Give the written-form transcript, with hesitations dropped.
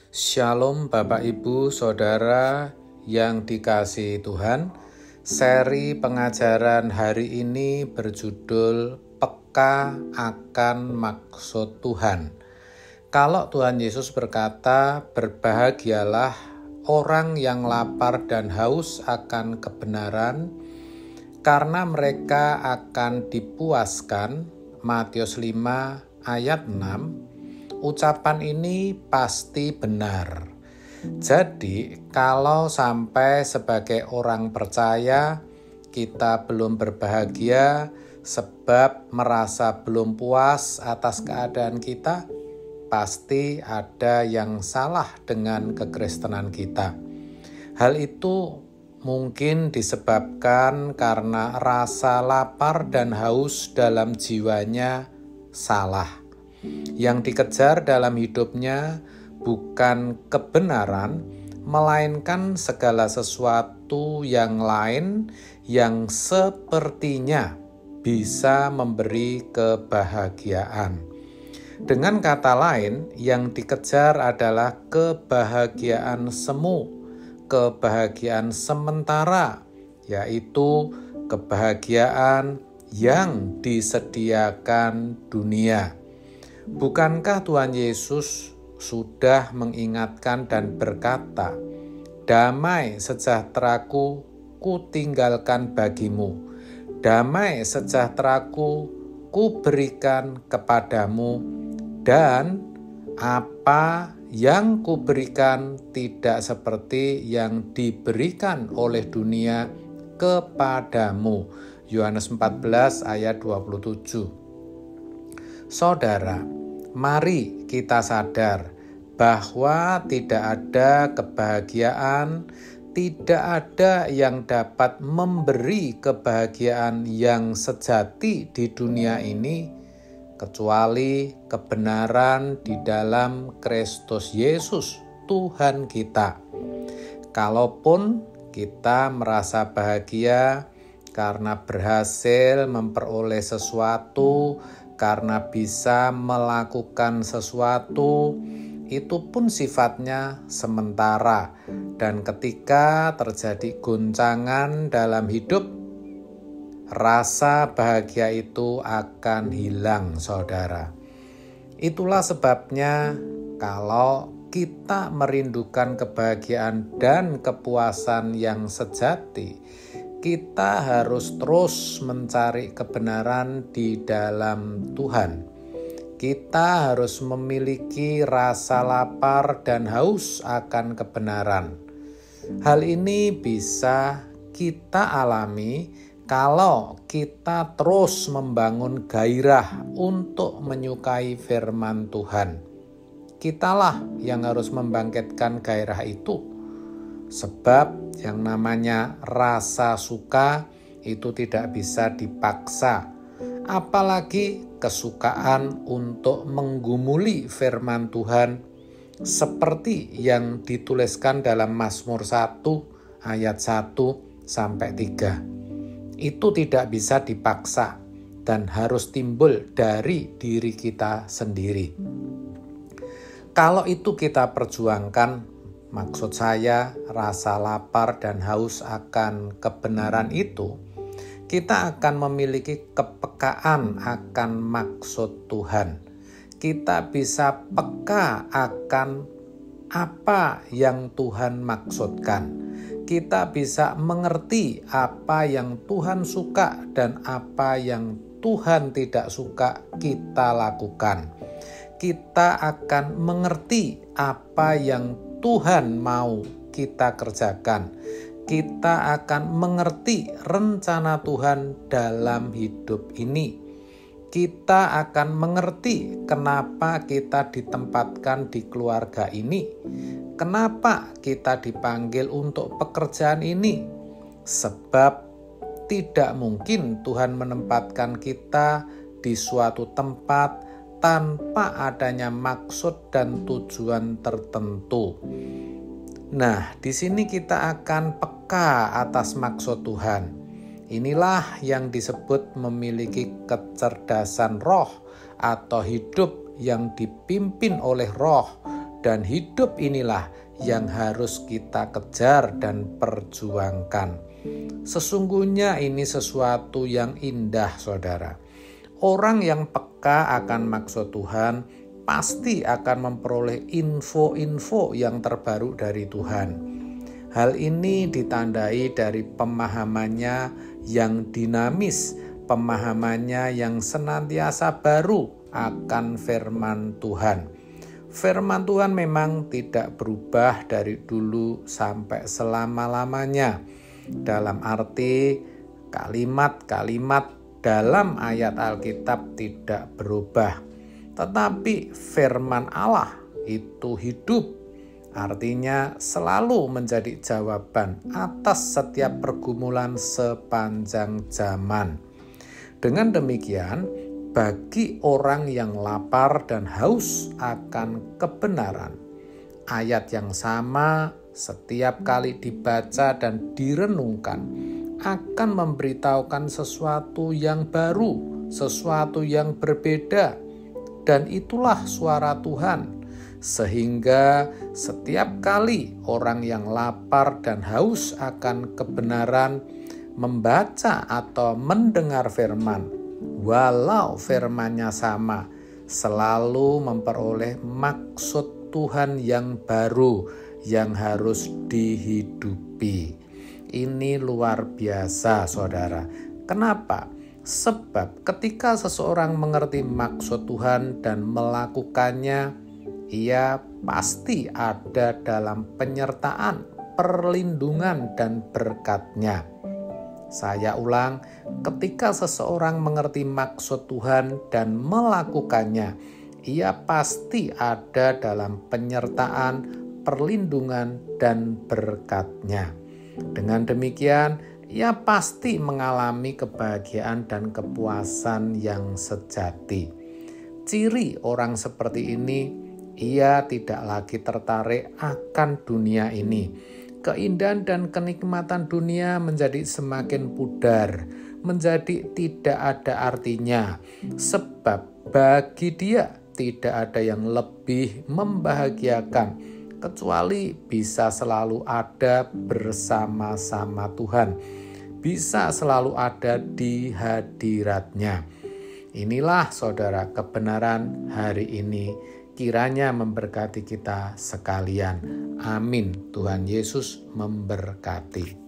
Shalom Bapak Ibu Saudara yang dikasihi Tuhan. Seri pengajaran hari ini berjudul Peka akan Maksud Tuhan. Kalau Tuhan Yesus berkata, berbahagialah orang yang lapar dan haus akan kebenaran, karena mereka akan dipuaskan. Matius 5 ayat 6. Ucapan ini pasti benar. Jadi, kalau sampai sebagai orang percaya kita belum berbahagia sebab merasa belum puas atas keadaan kita, pasti ada yang salah dengan kekristenan kita. Hal itu mungkin disebabkan karena rasa lapar dan haus dalam jiwanya salah. Yang dikejar dalam hidupnya bukan kebenaran, melainkan segala sesuatu yang lain yang sepertinya bisa memberi kebahagiaan. Dengan kata lain, yang dikejar adalah kebahagiaan semu, kebahagiaan sementara, yaitu kebahagiaan yang disediakan dunia. Bukankah Tuhan Yesus sudah mengingatkan dan berkata, "Damai sejahteraku kutinggalkan bagimu, damai sejahteraku kuberikan kepadamu, dan apa yang kuberikan tidak seperti yang diberikan oleh dunia kepadamu." Yohanes 14 ayat 27. Saudara, mari kita sadar bahwa tidak ada kebahagiaan, tidak ada yang dapat memberi kebahagiaan yang sejati di dunia ini kecuali kebenaran di dalam Kristus Yesus, Tuhan kita. Kalaupun kita merasa bahagia karena berhasil memperoleh sesuatu, karena bisa melakukan sesuatu, itu pun sifatnya sementara. Dan ketika terjadi goncangan dalam hidup, rasa bahagia itu akan hilang, saudara. Itulah sebabnya kalau kita merindukan kebahagiaan dan kepuasan yang sejati, kita harus terus mencari kebenaran di dalam Tuhan. Kita harus memiliki rasa lapar dan haus akan kebenaran. Hal ini bisa kita alami kalau kita terus membangun gairah untuk menyukai firman Tuhan. Kitalah yang harus membangkitkan gairah itu. Sebab yang namanya rasa suka itu tidak bisa dipaksa, apalagi kesukaan untuk menggumuli firman Tuhan seperti yang dituliskan dalam Mazmur 1 ayat 1 sampai 3. Itu tidak bisa dipaksa dan harus timbul dari diri kita sendiri. Kalau itu kita perjuangkan, maksud saya, rasa lapar dan haus akan kebenaran itu, kita akan memiliki kepekaan akan maksud Tuhan. Kita bisa peka akan apa yang Tuhan maksudkan. Kita bisa mengerti apa yang Tuhan suka dan apa yang Tuhan tidak suka kita lakukan. Kita akan mengerti apa yang Tuhan mau kita kerjakan. Kita akan mengerti rencana Tuhan dalam hidup ini. Kita akan mengerti kenapa kita ditempatkan di keluarga ini. Kenapa kita dipanggil untuk pekerjaan ini. Sebab tidak mungkin Tuhan menempatkan kita di suatu tempat tanpa adanya maksud dan tujuan tertentu. Nah, di sini kita akan peka atas maksud Tuhan. Inilah yang disebut memiliki kecerdasan roh atau hidup yang dipimpin oleh roh dan hidup inilah yang harus kita kejar dan perjuangkan. Sesungguhnya ini sesuatu yang indah, saudara. Orang yang peka akan maksud Tuhan pasti akan memperoleh info-info yang terbaru dari Tuhan. Hal ini ditandai dari pemahamannya yang dinamis, pemahamannya yang senantiasa baru akan firman Tuhan. Firman Tuhan memang tidak berubah dari dulu sampai selama-lamanya. Dalam arti kalimat-kalimat dalam ayat Alkitab tidak berubah. Tetapi firman Allah itu hidup. Artinya selalu menjadi jawaban atas setiap pergumulan sepanjang zaman. Dengan demikian, bagi orang yang lapar dan haus akan kebenaran, ayat yang sama setiap kali dibaca dan direnungkan akan memberitahukan sesuatu yang baru, sesuatu yang berbeda, dan itulah suara Tuhan. Sehingga setiap kali orang yang lapar dan haus akan kebenaran membaca atau mendengar firman, walau firman-Nya sama, selalu memperoleh maksud Tuhan yang baru yang harus dihidupi. Ini luar biasa, saudara. Kenapa? Sebab ketika seseorang mengerti maksud Tuhan dan melakukannya, ia pasti ada dalam penyertaan, perlindungan, dan berkat-Nya. Saya ulang, ketika seseorang mengerti maksud Tuhan dan melakukannya, ia pasti ada dalam penyertaan, perlindungan, dan berkat-Nya. Dengan demikian, ia pasti mengalami kebahagiaan dan kepuasan yang sejati. Ciri orang seperti ini, ia tidak lagi tertarik akan dunia ini. Keindahan dan kenikmatan dunia menjadi semakin pudar, menjadi tidak ada artinya, sebab bagi dia tidak ada yang lebih membahagiakan kecuali bisa selalu ada bersama-sama Tuhan, bisa selalu ada di hadirat-Nya. Inilah, saudara, kebenaran hari ini. Kiranya memberkati kita sekalian. Amin. Tuhan Yesus memberkati.